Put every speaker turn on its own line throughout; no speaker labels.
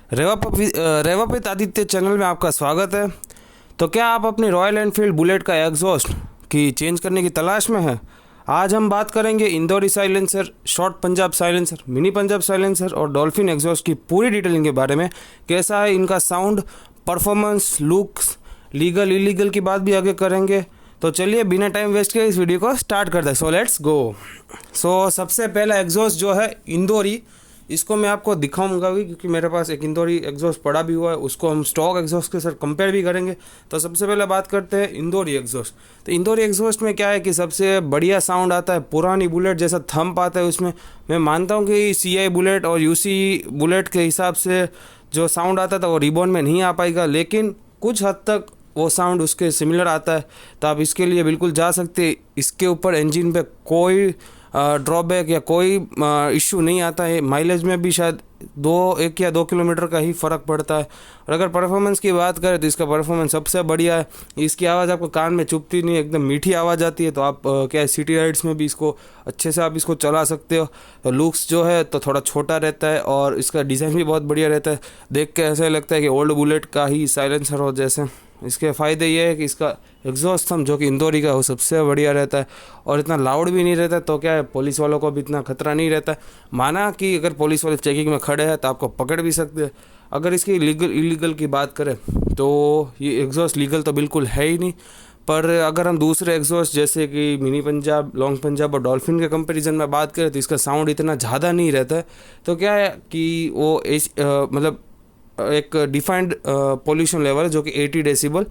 Rewa with Aditya channel में आपका स्वागत है। तो क्या आप अपनी रॉयल एनफील्ड बुलेट का एग्जॉस्ट की चेंज करने की तलाश में हैं? आज हम बात करेंगे Indori silencer, short Punjab silencer, mini Punjab silencer और डॉल्फिन एग्जॉस्ट की पूरी डिटेलिंग के बारे में। कैसा है इनका sound, performance, looks, legal illegal की बात भी आगे करेंगे। तो चलिए बिना टाइम वेस्ट किए इस वीडियो को स्टार्ट करते हैं। So let's go. सबसे पहला एग्जॉस्ट जो है इंदौरी, इसको मैं आपको दिखाऊंगा भी, क्योंकि मेरे पास एक इंदौरी एग्जॉस्ट पड़ा भी हुआ है। उसको हम स्टॉक एग्जॉस्ट के साथ कंपेयर भी करेंगे। तो सबसे पहले बात करते हैं इंदौरी एग्जॉस्ट। तो इंदौरी एग्जॉस्ट में क्या है कि सबसे बढ़िया साउंड आता है, पुरानी बुलेट जैसा थंप आता है उसमें। मैं मानता हूँ कि CI बुलेट और UC बुलेट के हिसाब से जो साउंड आता था वो रिबॉन में नहीं आ पाएगा, लेकिन कुछ हद तक वो साउंड उसके सिमिलर आता है। तो आप इसके लिए बिल्कुल जा सकते हैं। इसके ऊपर इंजन पे कोई ड्रॉबैक या कोई इश्यू नहीं आता है। माइलेज में भी शायद 1 या 2 किलोमीटर का ही फ़र्क पड़ता है। और अगर परफॉर्मेंस की बात करें तो इसका परफॉर्मेंस सबसे बढ़िया है। इसकी आवाज़ आपको कान में चुभती नहीं, एकदम मीठी आवाज़ आती है। तो आप क्या है, सिटी राइड्स में भी इसको अच्छे से आप इसको चला सकते हो। तो लुक्स जो है तो थोड़ा छोटा रहता है और इसका डिज़ाइन भी बहुत बढ़िया रहता है। देख के ऐसा लगता है कि ओल्ड बुलेट का ही साइलेंसर हो जैसे। इसके फ़ायदे ये है कि इसका एग्जॉस्ट थंब जो कि इंदौरी का वो सबसे बढ़िया रहता है और इतना लाउड भी नहीं रहता। तो क्या है, पुलिस वालों को भी इतना खतरा नहीं रहता है। माना कि अगर पुलिस वाले चेकिंग में खड़े हैं तो आपको पकड़ भी सकते हैं। अगर इसकी लीगल इलीगल की बात करें तो ये एग्जॉस्ट लीगल तो बिल्कुल है ही नहीं। पर अगर हम दूसरे एग्जॉस्ट जैसे कि मिनी पंजाब, लॉन्ग पंजाब और डॉल्फिन के कंपैरिजन में बात करें तो इसका साउंड इतना ज़्यादा नहीं रहता है। तो क्या है कि वो मतलब एक डिफाइंड पोल्यूशन लेवल है जो कि 80 डेसिबल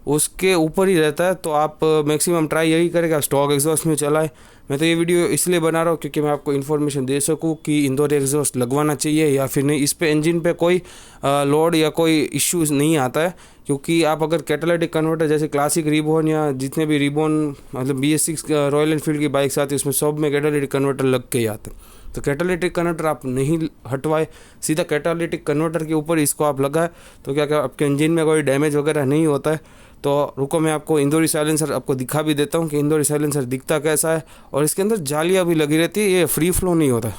उसके ऊपर ही रहता है। तो आप मैक्सिमम ट्राई यही करें कि आप स्टॉक एग्जॉस्ट में चलाएं। मैं तो ये वीडियो इसलिए बना रहा हूँ क्योंकि मैं आपको इन्फॉर्मेशन दे सकूँ कि इंदौरी एग्जॉस्ट लगवाना चाहिए या फिर नहीं। इस पे इंजन पे कोई लोड या कोई इश्यूज़ नहीं आता है, क्योंकि आप अगर कैटालिटिक कन्वर्टर जैसे क्लासिक रिबॉन या जितने भी रिबॉन मतलब BS6 रॉयल एनफील्ड की बाइक्स आती है उसमें सब में कैटालिटिक कन्वर्टर लग के ही आता है। तो कैटालिटिक कन्वर्टर आप नहीं हटवाए, सीधा कैटालिटिक कन्वर्टर के ऊपर इसको आप लगाए तो क्या क्या आपके इंजन में कोई डैमेज वगैरह नहीं होता है। तो रुको मैं आपको इंदौरी साइलेंसर आपको दिखा भी देता हूँ कि इंदौरी साइलेंसर दिखता कैसा है। और इसके अंदर जालियाँ भी लगी रहती है, ये फ्री फ्लो नहीं होता।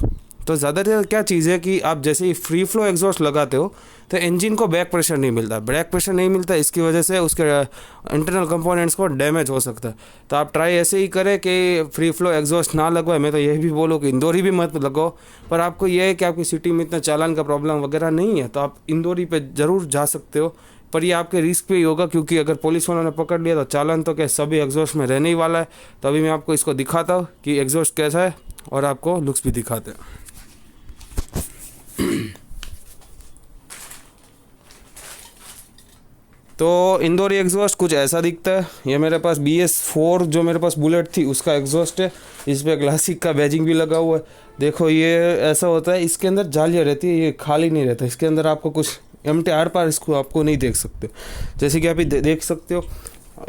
तो ज़्यादातर क्या चीज़ है कि आप जैसे ही फ्री फ्लो एग्जॉस्ट लगाते हो तो इंजन को बैक प्रेशर नहीं मिलता। बैक प्रेशर नहीं मिलता, इसकी वजह से उसके इंटरनल कंपोनेंट्स को डैमेज हो सकता है। तो आप ट्राई ऐसे ही करें कि फ्री फ्लो एग्जॉस्ट ना लगवाए। मैं तो यही भी बोलूँ कि इंदौरी भी मत लगाओ। पर आपको यह है कि आपकी सिटी में इतना चालान का प्रॉब्लम वगैरह नहीं है तो आप इंदौरी पे ज़रूर जा सकते हो। पर ये आपके रिस्क पे ही होगा, क्योंकि अगर पुलिस वालों ने पकड़ लिया तो चालान तो क्या सभी एग्जॉस्ट में रहने ही वाला है। तो अभी मैं आपको इसको दिखाता हूँ कि एग्जॉस्ट कैसा है और आपको लुक्स भी दिखाते हैं। तो इंदौरी एग्जॉस्ट कुछ ऐसा दिखता है। ये मेरे पास BS4 जो मेरे पास बुलेट थी उसका एग्जॉस्ट है। इस पर क्लासिक का बैजिंग भी लगा हुआ है। देखो ये ऐसा होता है, इसके अंदर जालियाँ रहती है, ये खाली नहीं रहता। इसके अंदर आपको कुछ एम्प्टी आर पार इसको आपको नहीं देख सकते। जैसे कि आप देख सकते हो,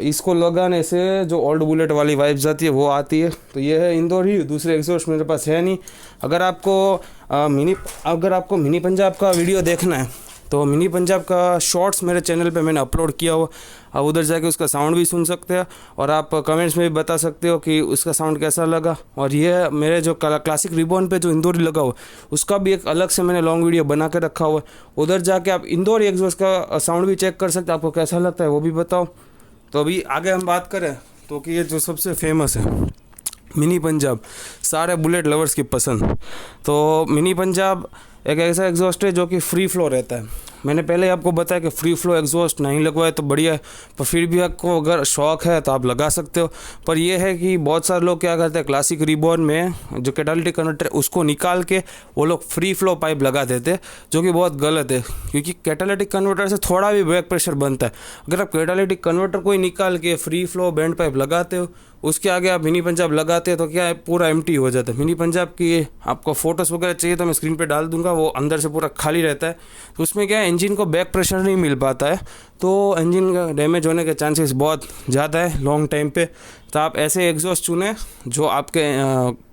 इसको लगाने से जो ओल्ड बुलेट वाली वाइब्स आती है वो आती है। तो ये है इंदौरी। दूसरे एग्जॉस्ट मेरे पास है नहीं। अगर आपको मिनी पंजाब का वीडियो देखना है तो मिनी पंजाब का शॉर्ट्स मेरे चैनल पे मैंने अपलोड किया हुआ, आप उधर जाके उसका साउंड भी सुन सकते हैं और आप कमेंट्स में भी बता सकते हो कि उसका साउंड कैसा लगा। और ये मेरे जो क्लासिक रिबॉन पे जो इंदौरी लगा हुआ उसका भी एक अलग से मैंने लॉन्ग वीडियो बना के रखा हुआ है। उधर जाके आप इंदौरी एग्जॉस्ट का साउंड भी चेक कर सकते हैं, आपको कैसा लगता है वो भी बताओ। तो अभी आगे हम बात करें तो कि ये जो सबसे फेमस है मिनी पंजाब, सारे बुलेट लवर्स की पसंद। तो मिनी पंजाब एक ऐसा एग्जॉस्ट है जो कि फ्री फ्लो रहता है। मैंने पहले आपको बताया कि फ्री फ्लो एग्जॉस्ट नहीं लगवाए तो बढ़िया है, पर फिर भी आपको अगर शौक़ है तो आप लगा सकते हो। पर यह है कि बहुत सारे लोग क्या करते हैं, क्लासिक रिबॉन में जो कैटालिटिक कन्वर्टर उसको निकाल के वो लोग फ्री फ्लो पाइप लगा देते हैं, जो कि बहुत गलत है। क्योंकि कैटालिटिक कन्वर्टर से थोड़ा भी बैक प्रेशर बनता है। अगर आप कैटालिटिक कन्वर्टर को ही निकाल के फ्री फ्लो बैंड पाइप लगाते हो, उसके आगे आप मिनी पंजाब लगाते हैं तो क्या है, पूरा एम्प्टी हो जाता है। मिनी पंजाब की आपको फोटोज़ वगैरह चाहिए तो मैं स्क्रीन पे डाल दूंगा, वो अंदर से पूरा खाली रहता है। तो उसमें क्या है, इंजन को बैक प्रेशर नहीं मिल पाता है, तो इंजन का डैमेज होने के चांसेस बहुत ज़्यादा है लॉन्ग टाइम पे। तो आप ऐसे एग्जॉस्ट चुनें जो आपके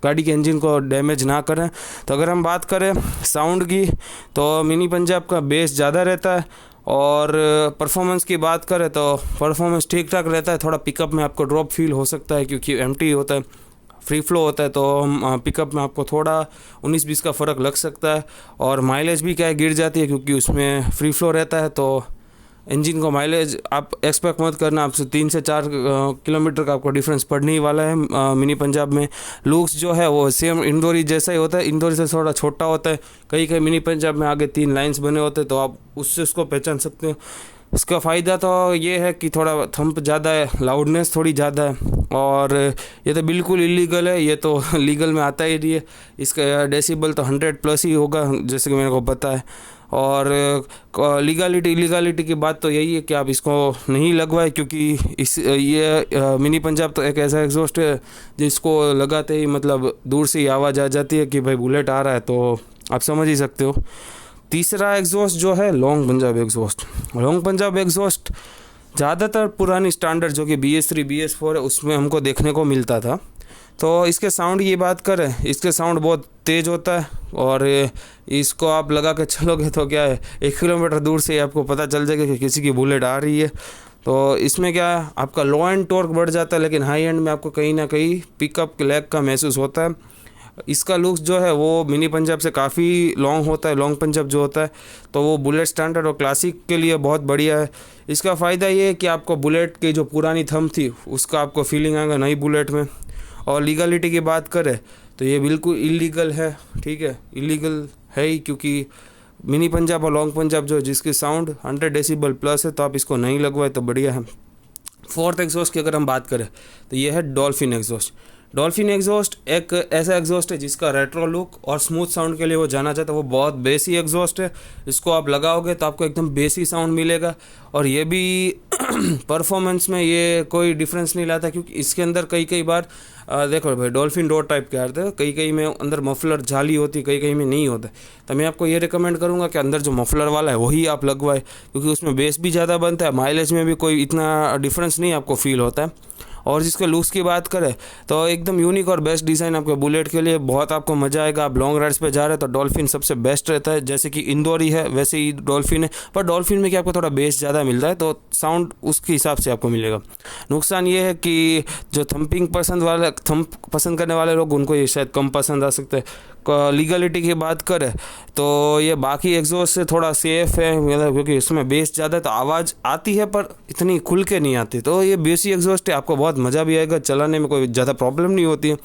गाड़ी के इंजन को डैमेज ना करें। तो अगर हम बात करें साउंड की तो मिनी पंजाब का बेस ज़्यादा रहता है और परफॉर्मेंस की बात करें तो परफॉर्मेंस ठीक ठाक रहता है। थोड़ा पिकअप में आपको ड्रॉप फील हो सकता है क्योंकि एम्प्टी होता है। फ्री फ्लो होता है तो हम पिकअप में आपको थोड़ा 19-20 का फ़र्क लग सकता है। और माइलेज भी क्या है गिर जाती है क्योंकि उसमें फ्री फ्लो रहता है, तो इंजन को माइलेज आप एक्सपेक्ट मत करना, आपसे 3 से 4 किलोमीटर का आपको डिफरेंस पड़ने ही वाला है मिनी पंजाब में। लुक्स जो है वो सेम इंदौरी जैसा ही होता है, इंदौरी से थोड़ा छोटा होता है। कई कई मिनी पंजाब में आगे 3 लाइन्स बने होते हैं, तो आप उससे उसको पहचान सकते हो। इसका फ़ायदा तो ये है कि थोड़ा थंप ज़्यादा है, लाउडनेस थोड़ी ज़्यादा है, और ये तो बिल्कुल इलीगल है, ये तो लीगल में आता ही नहीं है। इसका डेसिबल तो 100+ ही होगा जैसे कि मेरे को पता है। और लीगलिटी की बात तो यही है कि आप इसको नहीं लगवाए, क्योंकि ये मिनी पंजाब तो एक ऐसा एग्जॉस्ट है जिसको लगाते ही मतलब दूर से ही आवाज़ आ जाती है कि भाई बुलेट आ रहा है, तो आप समझ ही सकते हो। तीसरा एग्जॉस्ट जो है long Punjab exhaust. Long Punjab exhaust ज़्यादातर पुरानी स्टैंडर्ड जो कि BS3 BS4 है उसमें हमको देखने को मिलता था। तो इसके साउंड की बात करें, इसके साउंड बहुत तेज़ होता है, और इसको आप लगा के चलोगे तो क्या है 1 किलोमीटर दूर से ही आपको पता चल जाएगा कि किसी की बुलेट आ रही है। तो इसमें क्या है आपका लो एंड टॉर्क बढ़ जाता है, लेकिन हाई एंड में आपको कहीं ना कहीं पिकअप लैग का महसूस होता है। इसका लुक्स जो है वो मिनी पंजाब से काफ़ी लॉन्ग होता है। लॉन्ग पंजाब जो होता है तो वो बुलेट स्टैंडर्ड और क्लासिक के लिए बहुत बढ़िया है। इसका फ़ायदा ये है कि आपको बुलेट की जो पुरानी थंब थी उसका आपको फीलिंग आएगा नई बुलेट में। और लीगलिटी की बात करें तो ये बिल्कुल इलीगल है, ठीक है, इलीगल है ही, क्योंकि मिनी पंजाब और लॉन्ग पंजाब जो जिसकी साउंड 100 डेसिबल प्लस है, तो आप इसको नहीं लगवाए तो बढ़िया है। फोर्थ एग्जॉस्ट की अगर हम बात करें तो ये है डॉल्फिन एग्जॉस्ट। डॉल्फिन एग्जॉस्ट एक ऐसा एग्जॉस्ट है जिसका रेट्रो लुक और स्मूथ साउंड के लिए वो जाना जाता है। वो बहुत बेसी एग्जॉस्ट है, इसको आप लगाओगे तो आपको एकदम बेसी साउंड मिलेगा, और ये भी परफॉर्मेंस में ये कोई डिफरेंस नहीं लाता, क्योंकि इसके अंदर कई बार देखो भाई डॉल्फिन डॉट टाइप के आते हैं, कई में अंदर मफलर जाली होती, कई में नहीं होता। तो मैं आपको ये रिकमेंड करूँगा कि अंदर जो मफलर वाला है वही आप लगवाए, क्योंकि उसमें बेस भी ज़्यादा बनता है, माइलेज में भी कोई इतना डिफरेंस नहीं आपको फील होता है। और जिसके लुक्स की बात करें तो एकदम यूनिक और बेस्ट डिज़ाइन आपके बुलेट के लिए, बहुत आपको मज़ा आएगा। आप लॉन्ग राइड्स पे जा रहे हैं तो डॉल्फिन सबसे बेस्ट रहता है, जैसे कि इंदौरी है वैसे ही डॉल्फिन है, पर डॉल्फिन में क्या आपको थोड़ा बेस ज़्यादा मिलता है, तो साउंड उसके हिसाब से आपको मिलेगा। नुकसान ये है कि जो थंपिंग थंप पसंद करने वाले लोग उनको ये शायद कम पसंद आ सकते हैं। लीगलिटी की बात करें तो ये बाकी एग्जॉस्ट से थोड़ा सेफ है, मतलब क्योंकि इसमें बेस ज़्यादा है तो आवाज़ आती है पर इतनी खुल के नहीं आती। तो ये बेसी एग्जॉस्ट है, आपको बहुत मज़ा भी आएगा, चलाने में कोई ज़्यादा प्रॉब्लम नहीं होती है।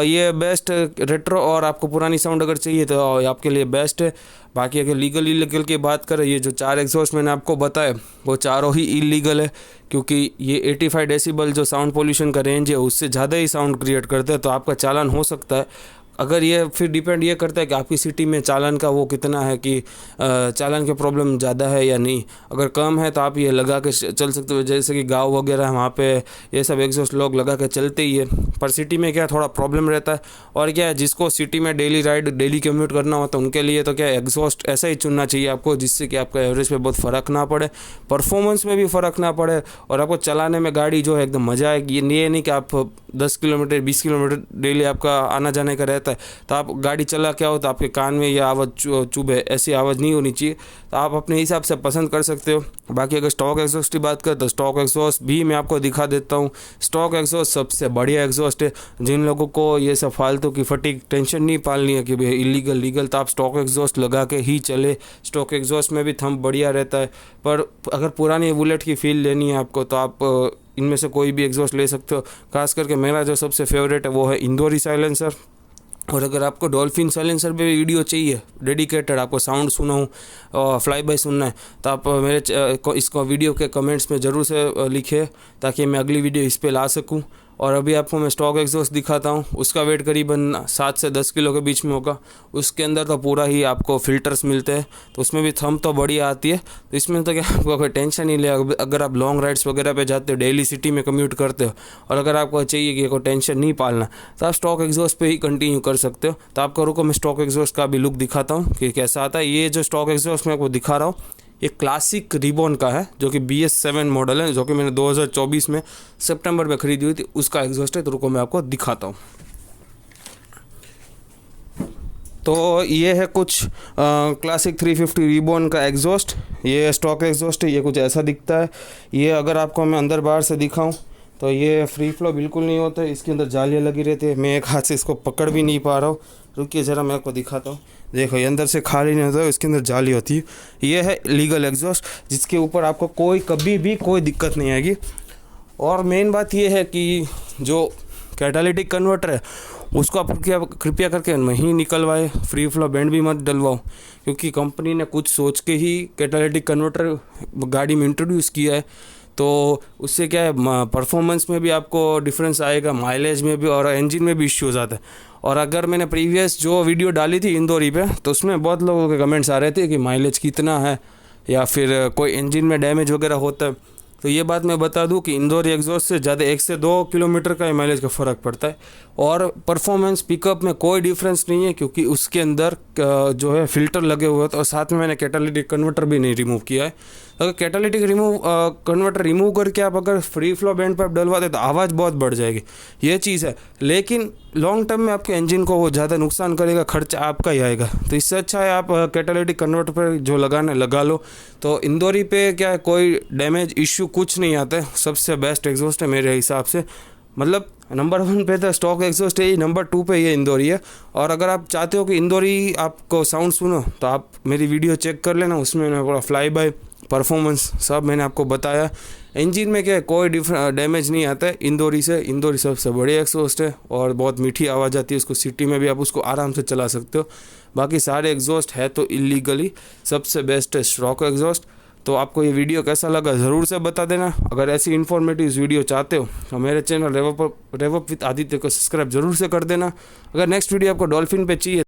ये बेस्ट रेट्रो और आपको पुरानी साउंड अगर चाहिए तो आपके लिए बेस्ट है। बाकी अगर लीगल की बात करें, ये जो 4 एग्जॉस्ट मैंने आपको बताया वो चारों ही इलीगल है, क्योंकि ये 85 डेसिबल जो साउंड पोल्यूशन का रेंज है उससे ज़्यादा ही साउंड क्रिएट करते हैं, तो आपका चालान हो सकता है। अगर ये फिर डिपेंड ये करता है कि आपकी सिटी में चालान का वो कितना है, कि चालान के प्रॉब्लम ज़्यादा है या नहीं। अगर कम है तो आप ये लगा के चल सकते हो, जैसे कि गांव वगैरह वहाँ पे ये सब एग्जॉस्ट लोग लगा के चलते ही है, पर सिटी में क्या थोड़ा प्रॉब्लम रहता है। और क्या है जिसको सिटी में डेली राइड डेली कम्यूट करना होता है उनके लिए तो क्या एग्जॉस्ट ऐसा ही चुनना चाहिए आपको, जिससे कि आपका एवरेज पे बहुत फ़र्क ना पड़े, परफॉर्मेंस में भी फ़र्क ना पड़े, और आपको चलाने में गाड़ी जो है एकदम मज़ा आएगी। ये नहीं कि आप 10 किलोमीटर 20 किलोमीटर डेली आपका आना जाने का रहता है तो आप गाड़ी चला क्या हो तो आपके कान में ये आवाज़ चुभे, ऐसी आवाज़ नहीं होनी चाहिए। तो आप अपने हिसाब से पसंद कर सकते हो। बाकी अगर स्टॉक एग्जॉस्ट की बात करें तो स्टॉक एग्जॉस्ट भी मैं आपको दिखा देता हूँ। स्टॉक एग्जॉस्ट सबसे बढ़िया एग्जॉस्ट है। जिन लोगों को ये सब फालतू की फटीक टेंशन नहीं पालनी है कि भाई इलीगल लीगल, तो आप स्टॉक एग्जॉस्ट लगा के ही चले। स्टॉक एग्जॉस्ट में भी थंब बढ़िया रहता है, पर अगर पुरानी बुलेट की फील लेनी है आपको तो आप इनमें से कोई भी एग्जॉस्ट ले सकते हो। खास करके मेरा जो सबसे फेवरेट है वो है इंदौरी साइलेंसर। और अगर आपको डॉल्फिन साइलेंसर पे वीडियो चाहिए डेडिकेटेड, आपको साउंड सुनाऊँ और फ्लाई बाय सुनना है, तो आप मेरे इसको वीडियो के कमेंट्स में ज़रूर से लिखे ताकि मैं अगली वीडियो इस पे ला सकूँ। और अभी आपको मैं स्टॉक एग्जॉस्ट दिखाता हूँ, उसका वेट करीबन 7 से 10 किलो के बीच में होगा। उसके अंदर तो पूरा ही आपको फ़िल्टर्स मिलते हैं, तो उसमें भी थंब तो बढ़िया आती है। तो इसमें तो क्या आपको कोई टेंशन नहीं ले। अगर आप लॉन्ग राइड्स वगैरह पे जाते हो, डेली सिटी में कम्यूट करते हो, और अगर आपको चाहिए कि कोई टेंशन नहीं पालना, तो आप स्टॉक एग्जॉस्ट पे ही कंटिन्यू कर सकते हो। तो आपको रुको मैं स्टॉक एग्जॉस्ट का भी लुक दिखाता हूँ कि कैसा आता है। ये जो स्टॉक एग्जॉस्ट मैं आपको दिखा रहा हूँ ये क्लासिक रिबॉन का है, जो कि BS7 मॉडल है, जो कि मैंने 2024 में सितंबर में ख़रीदी हुई थी, उसका एग्जॉस्ट है। तो रुको मैं आपको दिखाता हूँ। तो ये है कुछ क्लासिक 350 रिबॉन का एग्जॉस्ट। ये स्टॉक एग्जॉस्ट है, ये कुछ ऐसा दिखता है। ये अगर आपको मैं अंदर बाहर से दिखाऊं तो ये फ्री फ्लो बिल्कुल नहीं होता है, इसके अंदर जालियाँ लगी रहती है। मैं एक हाथ से इसको पकड़ भी नहीं पा रहा हूँ, रुकिए ज़रा मैं आपको दिखाता हूँ। देखो ये अंदर से खाली नहीं होता है, इसके अंदर जाली होती है। ये है लीगल एग्जॉस्ट, जिसके ऊपर आपको कभी भी कोई दिक्कत नहीं आएगी। और मेन बात ये है कि जो कैटालिटिक कन्वर्टर है उसको आप कृपया करके नहीं निकलवाए, फ्री फ्लो बैंड भी मत डलवाओ, क्योंकि कंपनी ने कुछ सोच के ही कैटालिटिक कन्वर्टर गाड़ी में इंट्रोड्यूस किया है। तो उससे क्या है, परफॉर्मेंस में भी आपको डिफरेंस आएगा, माइलेज में भी, और इंजन में भी इश्यूज आता है। और अगर मैंने प्रीवियस जो वीडियो डाली थी इंदौरी पे, तो उसमें बहुत लोगों के कमेंट्स आ रहे थे कि माइलेज कितना है या फिर कोई इंजन में डैमेज वगैरह होता है। तो ये बात मैं बता दूं कि इंदौरी एग्जॉस्ट से ज़्यादा 1 से 2 किलोमीटर का माइलेज का फ़र्क पड़ता है, और परफॉर्मेंस पिकअप में कोई डिफरेंस नहीं है, क्योंकि उसके अंदर जो है फ़िल्टर लगे हुए हैं, और साथ में मैंने कैटालिटिक कन्वर्टर भी नहीं रिमूव किया है। अगर कैटालिटिक कन्वर्टर रिमूव करके आप अगर फ्री फ्लो बैंड पर डलवाते तो आवाज़ बहुत बढ़ जाएगी, ये चीज़ है। लेकिन लॉन्ग टर्म में आपके इंजन को वो ज़्यादा नुकसान करेगा, खर्चा आपका ही आएगा। तो इससे अच्छा है आप कैटालिटिक कन्वर्टर पर जो लगाना लगा लो। तो इंदौरी पे क्या है, कोई डैमेज इश्यू कुछ नहीं आता है, सबसे बेस्ट एग्जॉस्ट है मेरे हिसाब से। मतलब नंबर 1 पे तो स्टॉक एग्जॉस्ट है, नंबर 2 पे ये इंदौरी है। और अगर आप चाहते हो कि इंदौरी आपको साउंड सुनो, तो आप मेरी वीडियो चेक कर लेना, उसमें मैंने पूरा फ्लाई बाय परफॉर्मेंस सब मैंने आपको बताया। इंजन में क्या है, कोई डैमेज नहीं आता है इंदौरी से। इंदौरी सबसे बड़ी एग्जॉस्ट है और बहुत मीठी आवाज़ आती है उसको, सिटी में भी आप उसको आराम से चला सकते हो। बाकी सारे एग्जॉस्ट है तो इलीगली, सबसे बेस्ट है स्टॉक एग्जॉस्ट। तो आपको ये वीडियो कैसा लगा ज़रूर से बता देना। अगर ऐसी इन्फॉर्मेटिव वीडियो चाहते हो तो मेरे चैनल रेवअप विद आदित्य को सब्सक्राइब ज़रूर से कर देना। अगर नेक्स्ट वीडियो आपको डॉल्फिन पे चाहिए